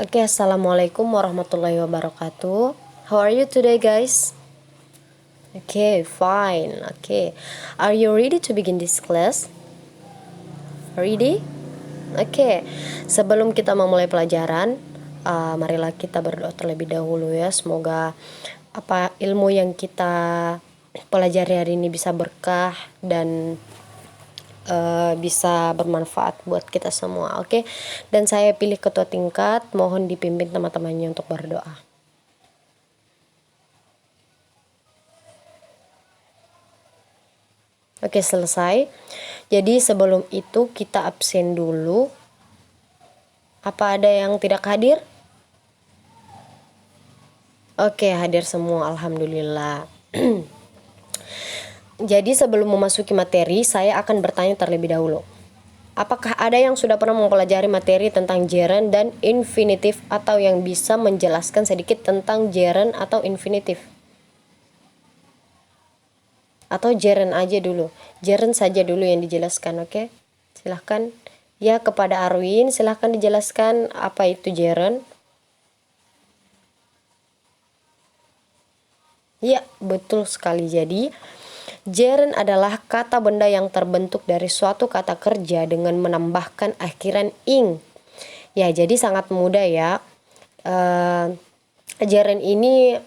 Oke, assalamualaikum warahmatullahi wabarakatuh. How are you today, guys? Okay, fine. Okay, are you ready to begin this class? Ready? Oke, sebelum kita memulai pelajaran, marilah kita berdoa terlebih dahulu ya. Semoga ilmu yang kita pelajari hari ini bisa berkah dan bisa bermanfaat buat kita semua. Oke, dan saya pilih ketua tingkat, mohon dipimpin teman-temannya untuk berdoa. Oke, selesai. Jadi sebelum itu kita absen dulu. Apa ada yang tidak hadir? Oke, hadir semua, alhamdulillah. Jadi sebelum memasuki materi, saya akan bertanya terlebih dahulu. Apakah ada yang sudah pernah mempelajari materi tentang gerund dan infinitif, atau yang bisa menjelaskan sedikit tentang gerund atau infinitif? Atau gerund aja dulu, gerund saja dulu yang dijelaskan, oke? Silahkan. Ya, kepada Arwin, silahkan dijelaskan apa itu gerund. Ya, betul sekali. Jadi gerund adalah kata benda yang terbentuk dari suatu kata kerja dengan menambahkan akhiran ing. Ya, jadi sangat mudah ya. Gerund ini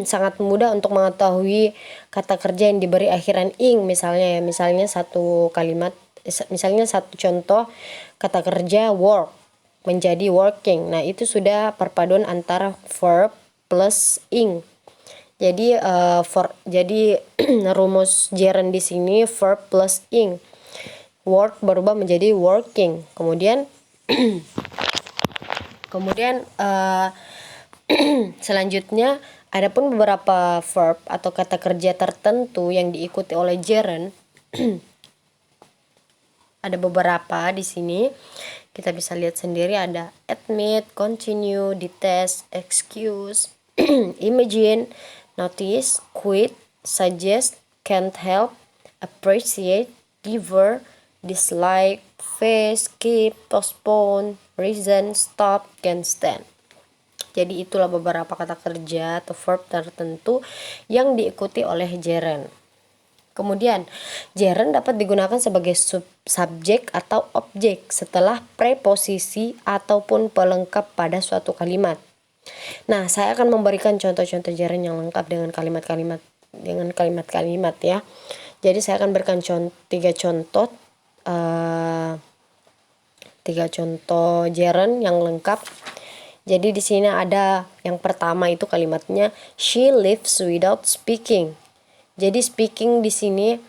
sangat mudah untuk mengetahui kata kerja yang diberi akhiran ing. Misalnya satu kalimat, misalnya satu contoh kata kerja work menjadi working. Nah, itu sudah perpaduan antara verb plus ing. Jadi rumus gerund di sini verb plus ing. Work berubah menjadi working. Kemudian selanjutnya adapun beberapa verb atau kata kerja tertentu yang diikuti oleh gerund. Ada beberapa di sini. Kita bisa lihat sendiri, ada admit, continue, detest, excuse, imagine, notice, quit, suggest, can't help, appreciate, devour, dislike, face, keep, postpone, reason, stop, can stand. Jadi itulah beberapa kata kerja atau verb tertentu yang diikuti oleh gerund. Kemudian, gerund dapat digunakan sebagai subjek atau objek setelah preposisi ataupun pelengkap pada suatu kalimat. Nah, saya akan memberikan contoh-contoh gerund yang lengkap dengan kalimat-kalimat ya. Jadi saya akan berikan tiga contoh gerund yang lengkap. Jadi di sini ada yang pertama itu kalimatnya she lives without speaking. Jadi speaking di sini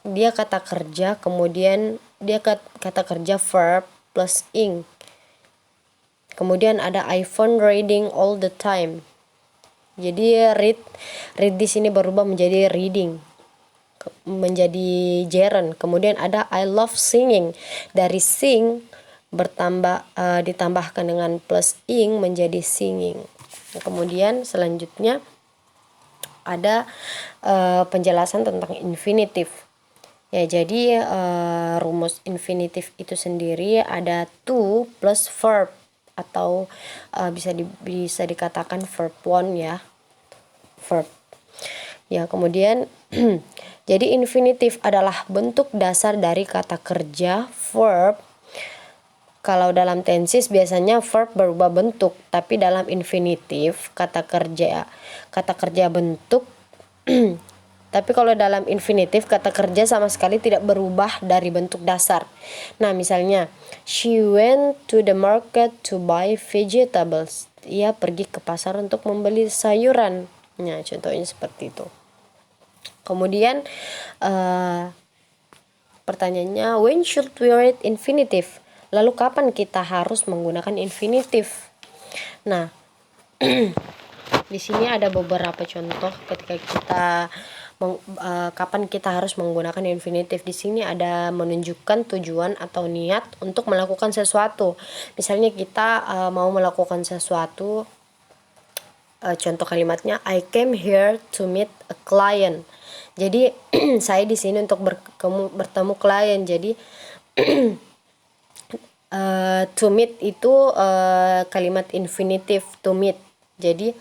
dia kata kerja, kemudian dia kata kerja verb plus ing. Kemudian ada I found reading all the time. Jadi read di sini berubah menjadi reading, menjadi gerund. Kemudian ada I love singing. Dari sing ditambahkan dengan plus ing menjadi singing. Kemudian selanjutnya ada penjelasan tentang infinitif. Ya, jadi rumus infinitif itu sendiri ada to plus verb, atau bisa dikatakan verb one ya. Verb. Ya, kemudian jadi infinitif adalah bentuk dasar dari kata kerja verb. Kalau dalam tenses biasanya verb berubah bentuk, tapi dalam infinitif kata kerja bentuk. Tapi kalau dalam infinitif kata kerja sama sekali tidak berubah dari bentuk dasar. Nah, misalnya she went to the market to buy vegetables. Ia pergi ke pasar untuk membeli sayuran. Nah, contohnya seperti itu. Kemudian pertanyaannya, when should we write infinitive? Lalu kapan kita harus menggunakan infinitif? Nah, di sini ada beberapa contoh ketika kita kapan kita harus menggunakan infinitif. Di sini ada menunjukkan tujuan atau niat untuk melakukan sesuatu. Misalnya kita mau melakukan sesuatu, contoh kalimatnya I came here to meet a client. Jadi saya di sini untuk bertemu klien. Jadi To meet itu kalimat infinitif to meet. Jadi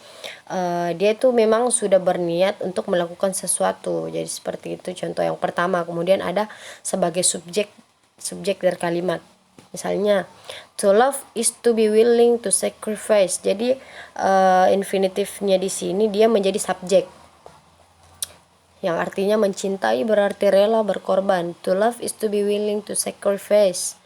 dia itu memang sudah berniat untuk melakukan sesuatu. Jadi seperti itu contoh yang pertama. Kemudian ada sebagai subjek dari kalimat. Misalnya to love is to be willing to sacrifice. Jadi infinitifnya di sini dia menjadi subjek, yang artinya mencintai berarti rela berkorban. To love is to be willing to sacrifice.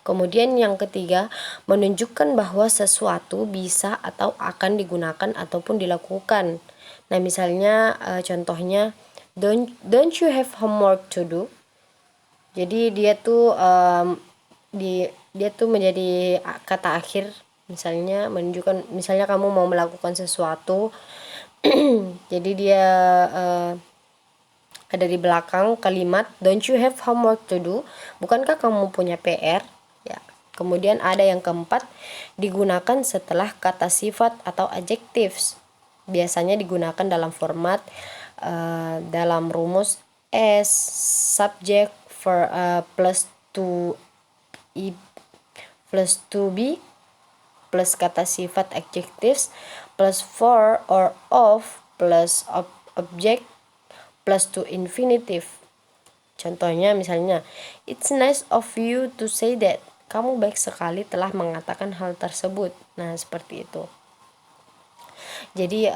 Kemudian yang ketiga, menunjukkan bahwa sesuatu bisa atau akan digunakan ataupun dilakukan. Nah, misalnya contohnya don't you have homework to do? Jadi dia tuh dia tuh menjadi kata akhir, misalnya menunjukkan, misalnya kamu mau melakukan sesuatu jadi dia ada di belakang kalimat don't you have homework to do, bukankah kamu punya PR ya. Kemudian ada yang keempat, digunakan setelah kata sifat atau adjectives, biasanya digunakan dalam format dalam rumus as subject for plus to i plus to be plus kata sifat adjectives plus for or of plus object plus to infinitive. Contohnya misalnya, it's nice of you to say that. Kamu baik sekali telah mengatakan hal tersebut. Nah, seperti itu. Jadi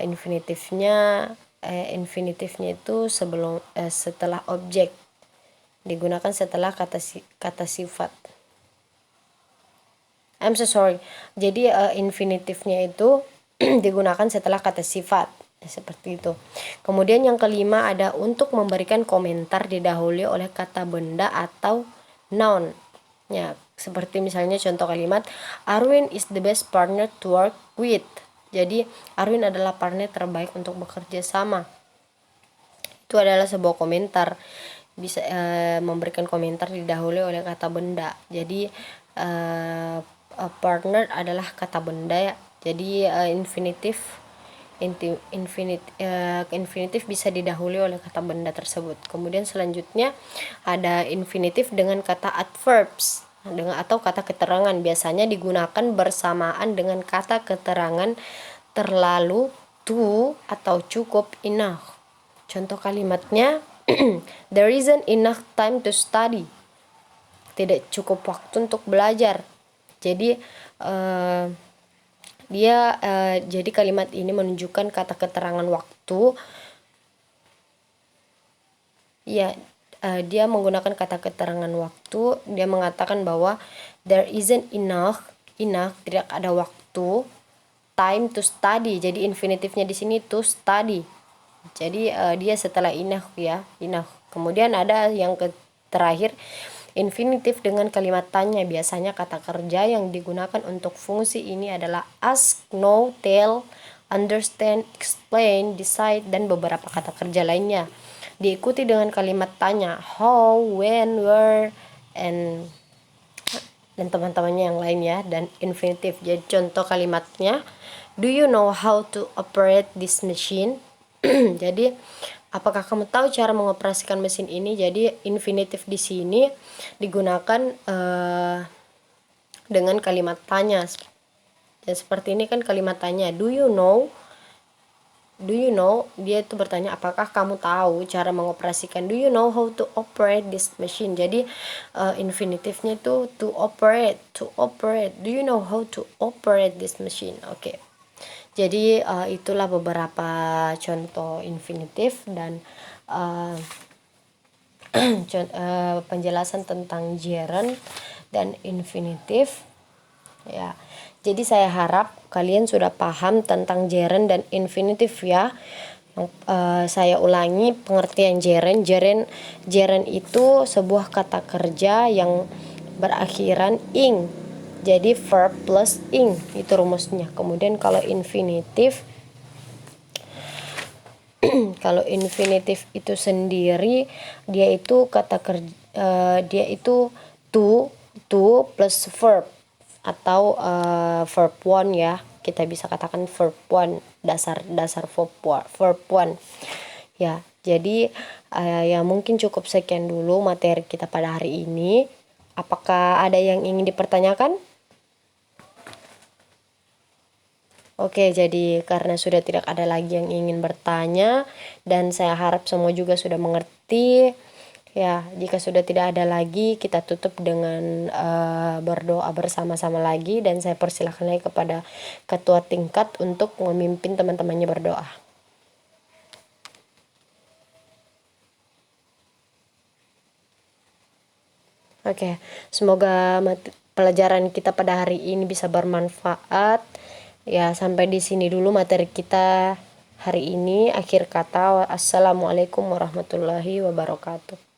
infinitifnya itu setelah objek, digunakan setelah kata sifat. I'm so sorry. Jadi infinitifnya itu digunakan setelah kata sifat. Seperti itu. Kemudian yang kelima ada untuk memberikan komentar didahului oleh kata benda atau noun. Ya, seperti misalnya contoh kalimat Arwin is the best partner to work with. Jadi Arwin adalah partner terbaik untuk bekerja sama. Itu adalah sebuah komentar, bisa memberikan komentar didahului oleh kata benda. Jadi partner adalah kata benda ya. Jadi infinitif bisa didahului oleh kata benda tersebut. Kemudian selanjutnya ada infinitif dengan kata adverbs atau kata keterangan, biasanya digunakan bersamaan dengan kata keterangan terlalu, to atau cukup, enough. Contoh kalimatnya there isn't enough time to study. Tidak cukup waktu untuk belajar. Jadi jadi kalimat ini menunjukkan kata keterangan waktu. Ya, dia menggunakan kata keterangan waktu. Dia mengatakan bahwa there isn't enough, tidak ada waktu, time to study. Jadi infinitifnya di sini to study. Jadi dia setelah enough ya, enough. Kemudian ada yang terakhir, infinitif dengan kalimat tanya. Biasanya kata kerja yang digunakan untuk fungsi ini adalah ask, know, tell, understand, explain, decide, dan beberapa kata kerja lainnya. Diikuti dengan kalimat tanya, how, when, where, and dan teman-temannya yang lain ya. Dan infinitif, jadi contoh kalimatnya, do you know how to operate this machine? Jadi apakah kamu tahu cara mengoperasikan mesin ini? Jadi infinitif di sini digunakan dengan kalimat tanya. Dan seperti ini kan kalimat tanya, do you know, dia itu bertanya apakah kamu tahu cara mengoperasikan. Do you know how to operate this machine? Jadi infinitifnya itu to operate. Do you know how to operate this machine? Oke. Jadi itulah beberapa contoh infinitif dan penjelasan tentang gerund dan infinitif ya. Jadi saya harap kalian sudah paham tentang gerund dan infinitif ya. Saya ulangi pengertian gerund. Gerund itu sebuah kata kerja yang berakhiran ing. Jadi verb plus ing itu rumusnya. Kemudian kalau infinitif itu sendiri dia itu kata kerja dia itu to plus verb atau verb one ya. Kita bisa katakan verb one, dasar verb one. Ya, jadi ya mungkin cukup sekian dulu materi kita pada hari ini. Apakah ada yang ingin dipertanyakan? Oke, jadi karena sudah tidak ada lagi yang ingin bertanya dan saya harap semua juga sudah mengerti. Ya, jika sudah tidak ada lagi, kita tutup dengan berdoa bersama-sama lagi dan saya persilahkan lagi kepada ketua tingkat untuk memimpin teman-temannya berdoa. Oke, semoga pelajaran kita pada hari ini bisa bermanfaat. Ya, sampai di sini dulu materi kita hari ini. Akhir kata, wassalamualaikum warahmatullahi wabarakatuh.